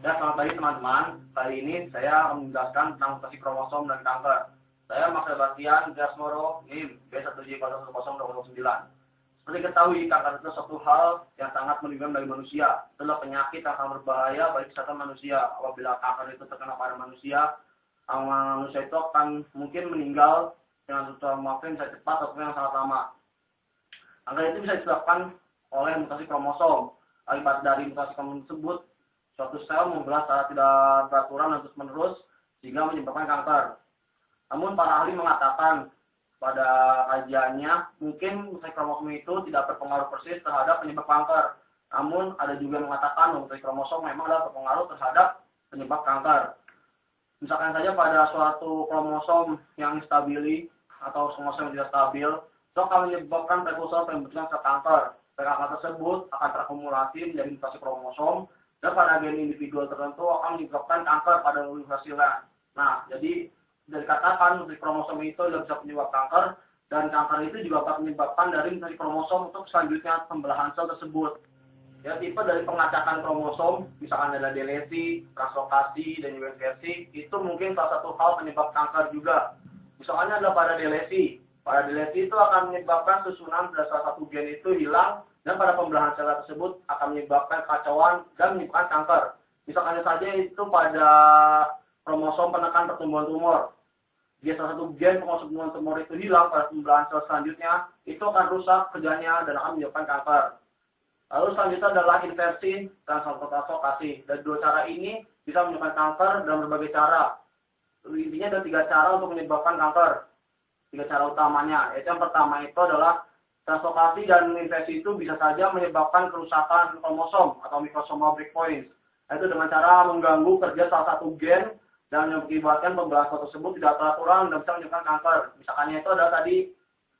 Ya, selamat pagi teman-teman. Kali ini saya akan menjelaskan tentang mutasi kromosom dan kanker. Saya Mas Sebastian Gasmoro, NIM B1741029. Seperti diketahui, kanker itu suatu hal yang sangat merugikan bagi manusia. Itulah penyakit yang sangat berbahaya bagi kesehatan manusia. Apabila kanker itu terkena pada manusia itu akan mungkin meninggal dengan waktu yang bisa cepat atau yang sangat lama. Kanker itu bisa disebabkan oleh mutasi kromosom. Akibat dari mutasi kromosom tersebut, suatu sel membelah secara tidak beraturan dan terus-menerus sehingga menyebabkan kanker. Namun para ahli mengatakan pada kajiannya mungkin mutasi kromosom itu tidak berpengaruh persis terhadap penyebab kanker. Namun ada juga yang mengatakan mutasi kromosom memang adalah berpengaruh terhadap penyebab kanker. Misalkan saja pada suatu kromosom yang instabili atau kromosom yang tidak stabil, itu akan menyebabkan prekursor pembentukan sel kanker. Sel kanker tersebut akan terakumulasi menjadi mutasi kromosom dan pada gen individual tertentu akan menyebabkan kanker pada hasilnya. Nah, jadi bisa dikatakan mutasi kromosom itu tidak bisa penyebab kanker, dan kanker itu juga dapat menyebabkan dari mutasi kromosom untuk selanjutnya pembelahan sel tersebut. Ya, tipe dari pengacakan kromosom, misalkan ada delesi, translokasi, dan juga inversi, itu mungkin salah satu hal penyebab kanker juga. Misalnya adalah pada delesi. Pada delesi itu akan menyebabkan susunan pada salah satu gen itu hilang, dan pada pembelahan sel tersebut akan menyebabkan kekacauan dan menyebabkan kanker. Misalkan saja itu pada kromosom penekan pertumbuhan tumor. Jika salah satu gen kromosom pertumbuhan tumor itu hilang pada pembelahan sel selanjutnya, itu akan rusak kerjanya dan akan menyebabkan kanker. Lalu selanjutnya adalah inversi dan translokasi. Dan dua cara ini bisa menyebabkan kanker dalam berbagai cara. Intinya ada 3 cara untuk menyebabkan kanker. 3 cara utamanya. Yaitu yang pertama itu adalah translokasi dan inversi itu bisa saja menyebabkan kerusakan kromosom atau microsomal breakpoints. Yaitu dengan cara mengganggu kerja salah satu gen dan mengakibatkan pembelahan sel tersebut tidak teraturan dan bisa menyebabkan kanker. Misalkannya itu adalah tadi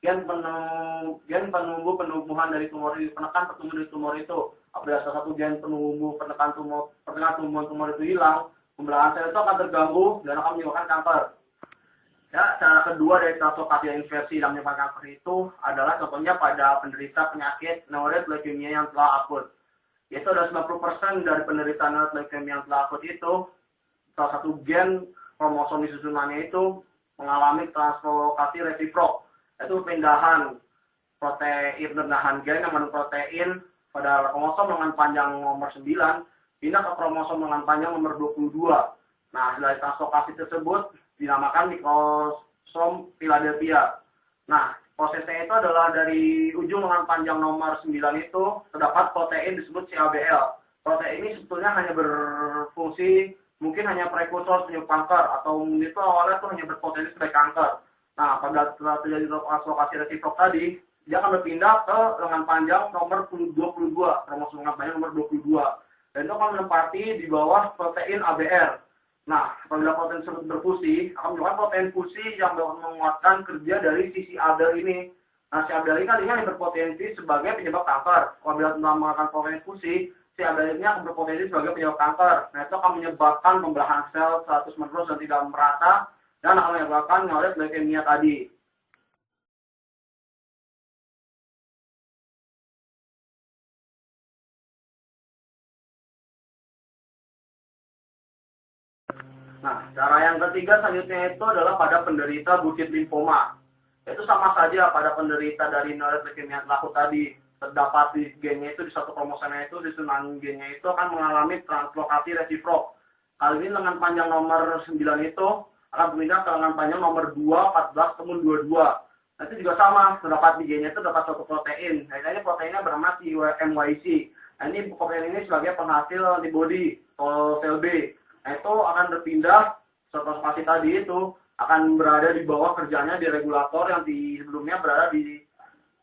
gen penumbuh penumbuhan dari tumor itu, penekan pertumbuhan dari tumor itu. Apabila salah satu gen penumbuh penekan tumbuhan tumor itu hilang, pembelahan sel itu akan terganggu dan akan menyebabkan kanker. Ya, cara kedua dari translokasi dan inversi dalam menyebabkan kanker itu adalah contohnya pada penderita penyakit neonatal leukemia yang telah akut. Yaitu ada 90% dari penderita neonatal leukemia yang telah akut itu, salah satu gen kromosom di susunannya itu mengalami translokasi resiprok. Itu pindahan gen yang mengandung protein pada kromosom dengan panjang nomor 9 pindah ke kromosom dengan panjang nomor 22. Nah, dari translokasi tersebut dinamakan mikrosom Philadelphia. Nah, prosesnya itu adalah dari ujung lengan panjang nomor 9 itu terdapat protein disebut CABL. Protein ini sebetulnya hanya berfungsi mungkin hanya prekursor penyebab kanker atau itu awalnya itu hanya berpotensi sebagai kanker. Nah, pada terjadi translokasi resiprok tadi, dia akan berpindah ke lengan panjang nomor 22, kromosom lengan panjang nomor 22. Dan itu akan menempati di bawah protein ABR. Nah, apabila protein tersebut berfusi, akan menyebabkan protein fusi yang dapat menguatkan kerja dari sisi ABL ini. Nah, si ABL ini kan hanya berpotensi sebagai penyebab kanker. Apabila menggunakan protein fusi, si ABL ini akan berpotensi sebagai penyebab kanker. Nah, itu akan menyebabkan pembelahan sel 100 menerus dan tidak merata, dan akan menyebabkan neonatal leukemia tadi. Nah, cara yang ketiga selanjutnya itu adalah pada penderita bukit limfoma. Itu sama saja pada penderita dari neonatal leukemia akut tadi. Terdapat di gennya itu, di satu kromosomnya itu, di susunan gennya itu akan mengalami translokasi resiprok. Kali ini lengan panjang nomor 9 itu akan berpindah ke lengan panjang nomor 2, 14, kemudian 22. Nah, itu juga sama, terdapat di gennya itu terdapat suatu protein. Nah, ini proteinnya bernama MYC. Nah, ini protein ini sebagai penghasil antibodi atau sel B. Nah, itu akan berpindah, translokasi tadi itu akan berada di bawah kerjanya di regulator yang di sebelumnya berada di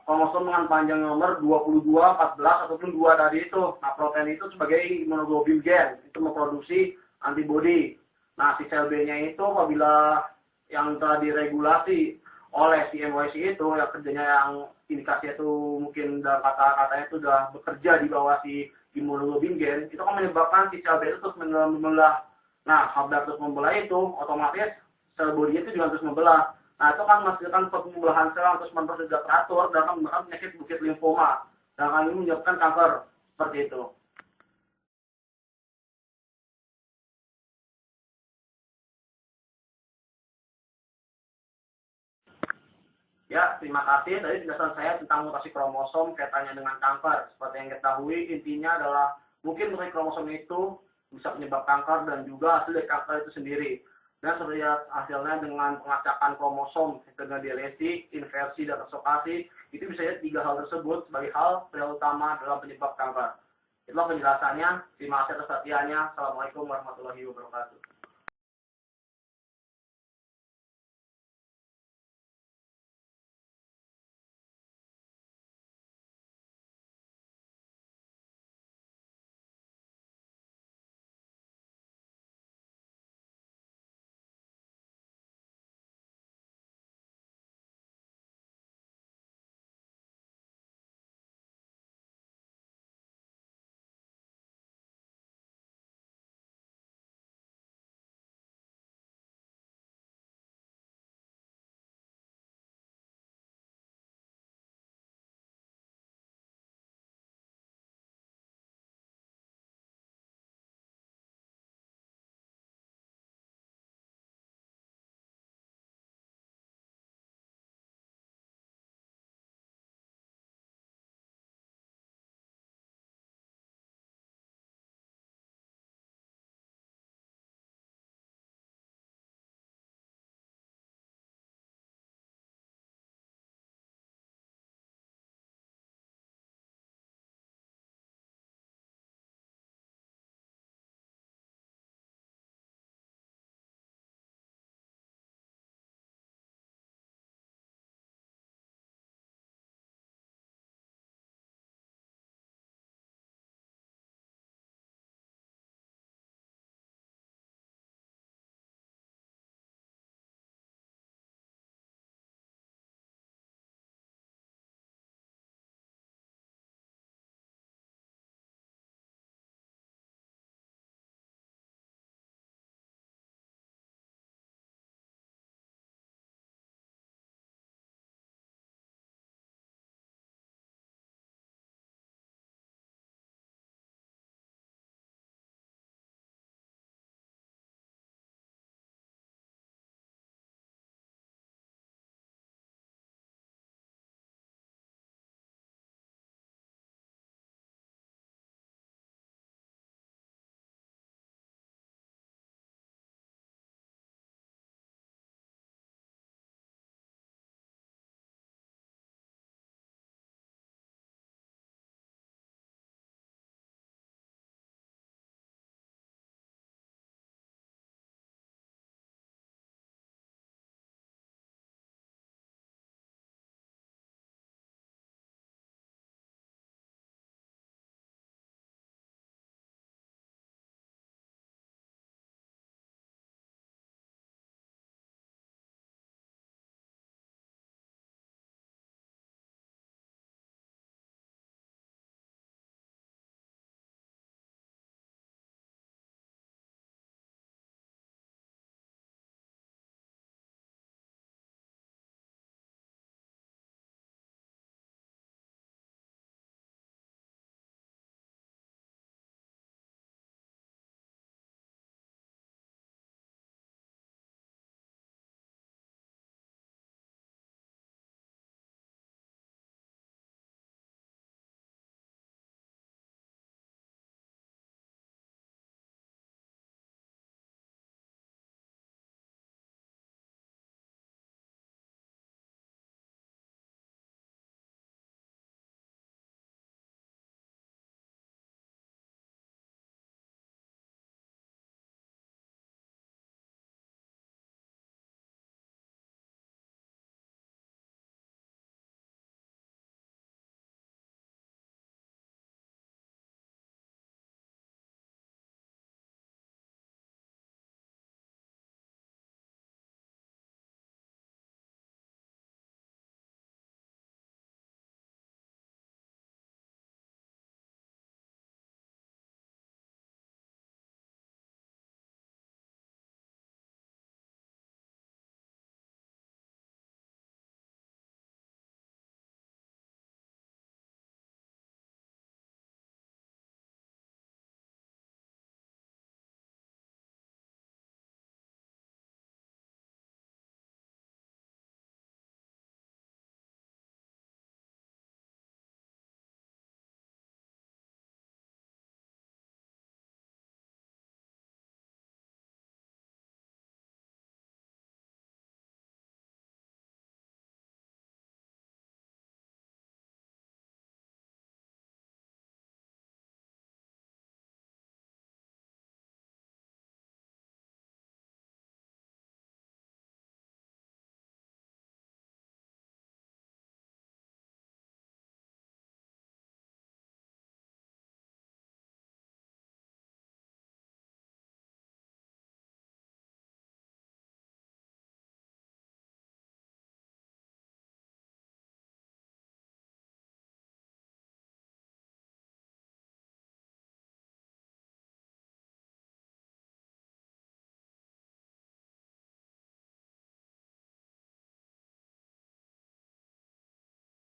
kromosom dengan panjang nomor 22, 14, ataupun 2 tadi itu. Nah, protein itu sebagai imunoglobulin gen, itu memproduksi antibodi. Nah, si sel B-nya itu apabila yang telah diregulasi oleh si MYC itu, yang kerjanya yang indikasi itu mungkin dalam kata-katanya itu sudah bekerja di bawah si imunoglobulin gen, itu akan menyebabkan si sel B itu terus membelah. Nah, apabila terus membelah itu, otomatis sel bodinya itu juga terus membelah. Nah, itu kan menghasilkan pembelahan sel terus menerus tidak teratur dan akan menyebabkan penyakit bukit limfoma. Dan akan menyebabkan kanker seperti itu. Ya, terima kasih. Tadi penjelasan saya tentang mutasi kromosom kaitannya dengan kanker. Seperti yang kita ketahui, intinya adalah mungkin mutasi kromosom itu bisa penyebab kanker dan juga hasil dari kanker itu sendiri. Dan seperti hasilnya dengan pengacakan kromosom, dengan dialesi, inversi, dan translokasi, itu bisa jadi 3 hal tersebut sebagai hal utama dalam penyebab kanker. Itulah penjelasannya. Terima kasih atas perhatiannya. Assalamualaikum warahmatullahi wabarakatuh.